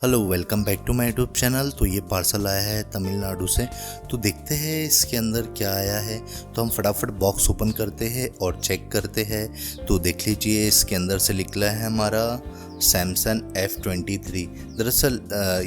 Hello, welcome back to my YouTube channel. तो ये parcel आया है तमिलनाडु से। तो देखते हैं इसके अंदर क्या आया है। तो हम फटाफट बॉक्स ओपन करते हैं और चेक करते हैं। तो देख लीजिए, इसके अंदर से निकला है हमारा सैमसंग F23। दरअसल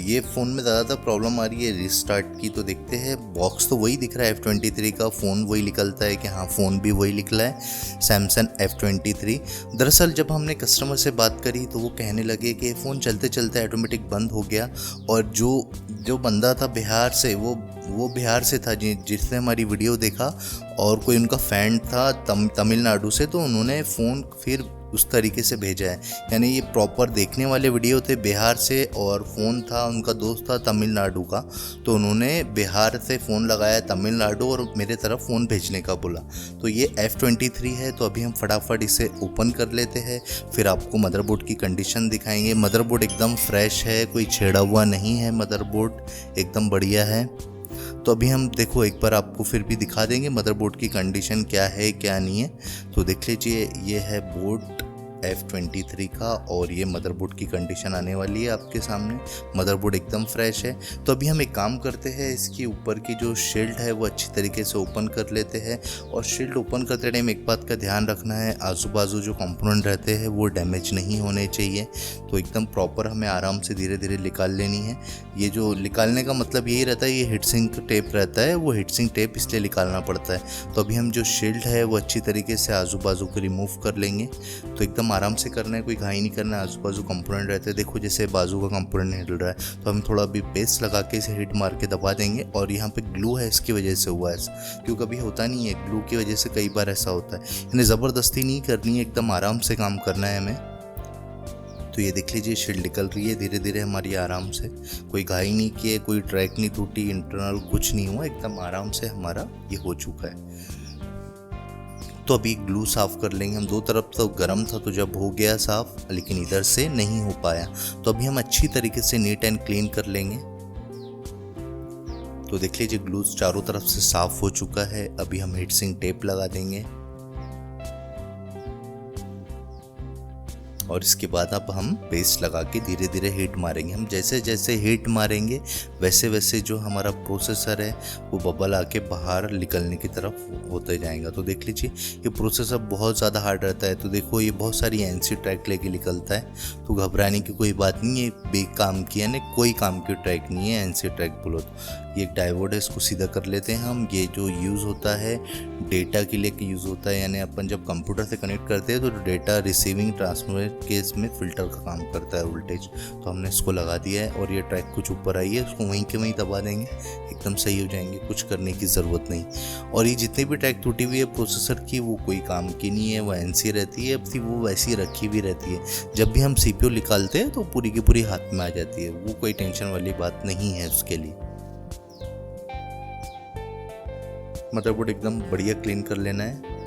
ये फ़ोन में ज़्यादातर प्रॉब्लम आ रही है रिस्टार्ट की। तो देखते हैं, बॉक्स तो वही दिख रहा है F23 का, फ़ोन वही निकलता है कि हाँ, फ़ोन भी वही निकला है सैमसंग F23। दरअसल जब हमने कस्टमर से बात करी तो वो कहने लगे कि फ़ोन चलते चलते ऑटोमेटिक बंद हो गया। और जो बंदा था बिहार से, वो बिहार से था जिसने हमारी वीडियो देखा, और कोई उनका फैन था तमिलनाडु से। तो उन्होंने फ़ोन फिर उस तरीके से भेजा है। यानी ये प्रॉपर देखने वाले वीडियो थे बिहार से, और फ़ोन था उनका दोस्त था तमिलनाडु का। तो उन्होंने बिहार से फ़ोन लगाया तमिलनाडु और मेरे तरफ फ़ोन भेजने का बोला। तो ये F23 है। तो अभी हम फटाफट इसे ओपन कर लेते हैं, फिर आपको मदरबोर्ड की कंडीशन दिखाएंगे। मदरबोर्ड एकदम फ्रेश है, कोई छेड़ा हुआ नहीं है, मदरबोर्ड एकदम बढ़िया है। तो अभी हम देखो एक बार आपको फिर भी दिखा देंगे मदरबोर्ड की कंडीशन क्या है क्या नहीं है। तो देख लीजिए, ये है बोर्ड F23 का, और ये मदरबोर्ड की कंडीशन आने वाली है आपके सामने। मदरबोर्ड एकदम फ्रेश है। तो अभी हम एक काम करते हैं, इसकी ऊपर की जो शील्ड है वो अच्छी तरीके से ओपन कर लेते हैं। और शील्ड ओपन करते टाइम एक बात का ध्यान रखना है, आजू बाजू जो कंपोनेंट रहते हैं वो डैमेज नहीं होने चाहिए। तो एकदम प्रॉपर हमें आराम से धीरे धीरे निकाल लेनी है। ये जो निकालने का मतलब यही रहता है, ये हीटसिंक टेप रहता है, वो हीटसिंक टेप इसलिए निकालना पड़ता है। तो अभी हम जो शील्ड है वो अच्छी तरीके से आजू बाजू को रिमूव कर लेंगे। तो एकदम आराम से करना है, कोई घाई नहीं करना है। आजू बाजू कंपोनेंट रहते हैं, देखो जैसे बाजू का कंपोनेंट हिल रहा है, तो हम थोड़ा भी पेस्ट लगा के इसे हिट मार के दबा देंगे। और यहाँ पे ग्लू है, इसकी वजह से हुआ है, क्योंकि कभी होता नहीं है, ग्लू की वजह से कई बार ऐसा होता है। यानी ज़बरदस्ती नहीं करनी है, एकदम आराम से काम करना है हमें। तो ये देख लीजिए, शील्ड निकल रही है धीरे धीरे हमारी आराम से, कोई घाई नहीं की है, कोई ट्रैक नहीं टूटी, इंटरनल कुछ नहीं हुआ, एकदम आराम से हमारा ये हो चुका है। तो अभी ग्लू साफ़ कर लेंगे हम। दो तरफ तो गर्म था, तो जब हो गया साफ़, लेकिन इधर से नहीं हो पाया। तो अभी हम अच्छी तरीके से नीट एंड क्लीन कर लेंगे। तो देख लीजिए, ग्लू चारों तरफ से साफ़ हो चुका है। अभी हम हीटसिंक टेप लगा देंगे, और इसके बाद अब हम पेस्ट लगा के धीरे धीरे हीट मारेंगे। हम जैसे जैसे हीट मारेंगे वैसे वैसे जो हमारा प्रोसेसर है वो बबल आके बाहर निकलने की तरफ होते जाएगा। तो देख लीजिए, ये प्रोसेसर बहुत ज़्यादा हार्ड रहता है। तो देखो, ये बहुत सारी एनसी ट्रैक लेके निकलता है। तो घबराने की कोई बात नहीं है, बेकाम की यानी कोई काम की ट्रैक नहीं है एनसी ट्रैक बोलो तो। ये एक डायोड है, इसको सीधा कर लेते हैं हम। ये जो यूज़ होता है डेटा के लिए यूज़ होता है, यानी अपन जब कंप्यूटर से कनेक्ट करते हैं तो डेटा रिसीविंग ट्रांसमिट केस में फ़िल्टर का काम करता है वोल्टेज। तो हमने इसको लगा दिया है, और ये ट्रैक कुछ ऊपर आई है, उसको वहीं के वहीं दबा देंगे, एकदम सही हो जाएंगे, कुछ करने की ज़रूरत नहीं। और ये जितनी भी ट्रैक टूटी हुई है प्रोसेसर की, वो कोई काम की नहीं है, वो एनसी रहती है, अब वो वैसी रखी भी रहती है। जब भी हम सीपीयू निकालते हैं तो पूरी की पूरी हाथ में आ जाती है, वो कोई टेंशन वाली बात नहीं है उसके लिए। मदरबोर्ड एकदम बढ़िया क्लीन कर लेना है।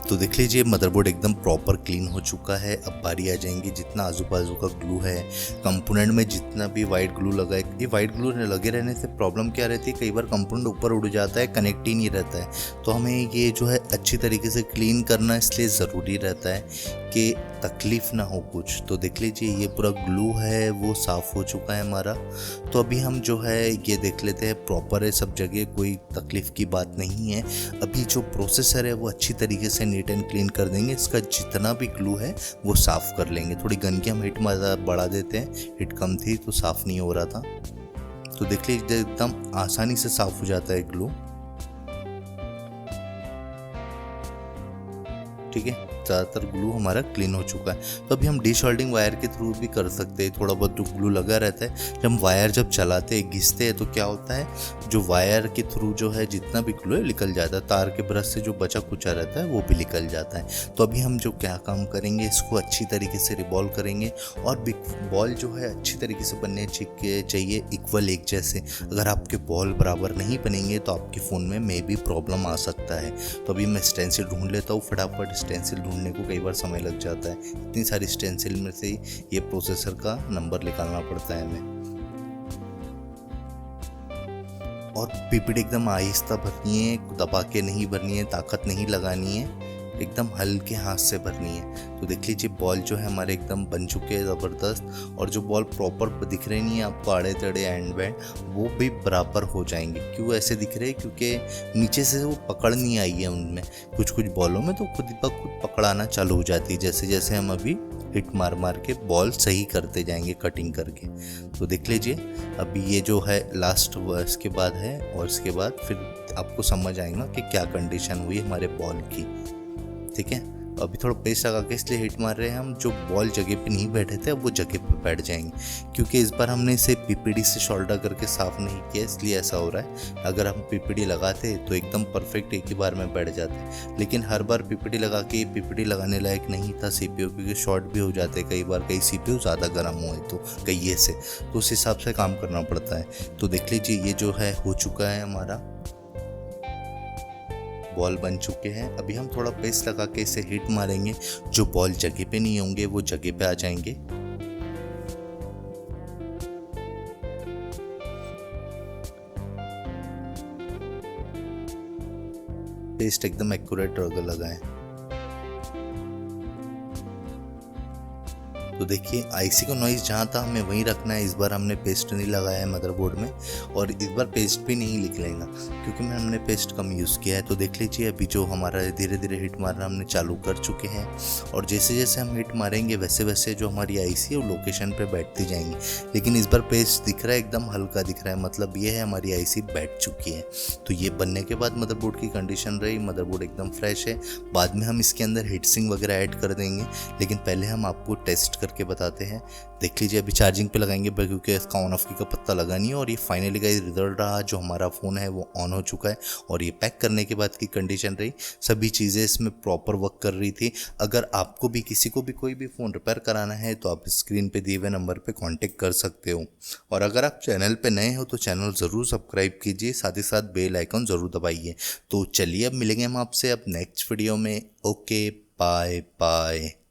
तो देख लीजिए, मदरबोर्ड एकदम प्रॉपर क्लीन हो चुका है। अब बारी आ जाएंगी, जितना आजू बाजू का ग्लू है कंपोनेंट में, जितना भी वाइट ग्लू लगा है। ये वाइट ग्लू लगे रहने से प्रॉब्लम क्या रहती है, कई बार कंपोनेंट ऊपर उड़ जाता है, कनेक्ट ही नहीं रहता है। तो हमें ये जो है अच्छी तरीके से क्लीन करना इसलिए ज़रूरी रहता है कि तकलीफ़ ना हो कुछ। तो देख लीजिए, ये पूरा ग्लू है वो साफ़ हो चुका है हमारा। तो अभी हम जो है ये देख लेते हैं, प्रॉपर है सब जगह, कोई तकलीफ़ की बात नहीं है। अभी जो प्रोसेसर है वो अच्छी तरीके से नीट एंड क्लीन कर देंगे। इसका जितना भी ग्लू है वो साफ़ कर लेंगे। थोड़ी गन की हम हिट बढ़ा देते हैं, हिट कम थी तो साफ़ नहीं हो रहा था। तो देख लीजिए, एकदम आसानी से साफ़ हो जाता है ग्लू। ठीक है, ज़्यादातर ग्लू हमारा क्लीन हो चुका है। तो अभी हम डीशॉल्डिंग वायर के थ्रू भी कर सकते हैं। थोड़ा बहुत जो ग्लू लगा रहता है, जब वायर चलाते हैं घिसते हैं तो क्या होता है, जो वायर के थ्रू जो है जितना भी ग्लू है निकल जाता है, तार के ब्रश से जो बचा कुचा रहता है वो भी निकल जाता है। तो अभी हम जो क्या काम करेंगे, इसको अच्छी तरीके से रिबॉल्व करेंगे। और बॉल जो है अच्छी तरीके से बनने चाहिए, इक्वल एक जैसे। अगर आपके बॉल बराबर नहीं बनेंगे तो आपके फ़ोन में भी प्रॉब्लम आ सकता है। तो अभी मैं स्टेंसिल ढूंढ लेता हूँ फटाफट। स्टेंसिल ढूंढने को कई बार समय लग जाता है, इतनी सारी स्टेंसिल में से ये प्रोसेसर का नंबर निकालना पड़ता है हमें। और पीपीडी एकदम आहिस्ता भरनी है, दबा के नहीं भरनी है, ताकत नहीं लगानी है, एकदम हल्के हाथ से भरनी है। तो देख लीजिए बॉल जो है हमारे एकदम बन चुके हैं ज़बरदस्त, और जो बॉल प्रॉपर दिख रहे नहीं है आपको आड़े तड़े एंड बैंड, वो भी बराबर हो जाएंगे। क्यों ऐसे दिख रहे हैं? क्योंकि नीचे से वो पकड़ नहीं आई है उनमें, कुछ कुछ बॉलों में तो खुद ब खुद पकड़ाना चालू हो जाती है, जैसे जैसे हम अभी हिट मार मार के बॉल सही करते जाएंगे कटिंग करके। तो देख लीजिए अभी ये जो है लास्ट इसके बाद है, और इसके बाद फिर आपको समझ आएगा कि क्या कंडीशन हुई हमारे बॉल की। ठीक है, अभी थोड़ा पेस्ट लगा के इसलिए हिट मार रहे हैं हम, जो बॉल जगह पे नहीं बैठे थे अब वो जगह पे बैठ जाएंगे, क्योंकि इस बार हमने इसे पीपीडी से शोल्डर करके साफ नहीं किया, इसलिए ऐसा हो रहा है। अगर हम पीपीडी लगाते तो एकदम परफेक्ट एक ही बार में बैठ जाते, लेकिन हर बार पीपीडी लगा के पीपीडी लगाने लायक नहीं था सीपीयू, क्योंकि शॉर्ट भी हो जाते कई बार, कई सीपीयू ज़्यादा गर्म हुए तो कई से, तो उस हिसाब से काम करना पड़ता है। तो देख लीजिए ये जो है हो चुका है, हमारा बॉल बन चुके हैं। अभी हम थोड़ा पेस्ट लगा के इसे हिट मारेंगे, जो बॉल जगह पे नहीं होंगे वो जगह पे आ जाएंगे। पेस्ट एकदम एक्यूरेट लगाएं। तो देखिए आईसी का नॉइज़ जहाँ था हमें वहीं रखना है। इस बार हमने पेस्ट नहीं लगाया है मदरबोर्ड में, और इस बार पेस्ट भी नहीं निकलेगा क्योंकि हमने पेस्ट कम यूज़ किया है। तो देख लीजिए अभी जो हमारा धीरे धीरे हिट मारना हमने चालू कर चुके हैं, और जैसे जैसे हम हिट मारेंगे वैसे वैसे जो हमारी आईसी है वो लोकेशन पर बैठती जाएंगी। लेकिन इस बार पेस्ट दिख रहा है एकदम हल्का दिख रहा है, मतलब ये है हमारी आईसी बैठ चुकी है। तो ये बनने के बाद मदरबोर्ड की कंडीशन रही, मदरबोर्ड एकदम फ्रेश है। बाद में हम इसके अंदर हीट सिंक वगैरह ऐड कर देंगे, लेकिन पहले हम आपको टेस्ट करके बताते हैं। देख लीजिए अभी चार्जिंग पे लगाएंगे क्योंकि इसका ऑन ऑफ की का पत्ता लगा नहीं है, और ये फाइनली का रिजल्ट रहा, जो हमारा फ़ोन है वो ऑन हो चुका है। और ये पैक करने के बाद की कंडीशन रही, सभी चीज़ें इसमें प्रॉपर वर्क कर रही थी। अगर आपको भी किसी को भी कोई भी फ़ोन रिपेयर कराना है तो आप स्क्रीन पे दिए हुए नंबर पे कांटेक्ट कर सकते हो। और अगर आप चैनल पे नए हो तो चैनल ज़रूर सब्सक्राइब कीजिए, साथ ही साथ बेल आइकन ज़रूर दबाइए। तो चलिए अब मिलेंगे हम आपसे अब नेक्स्ट वीडियो में। Okay, bye bye.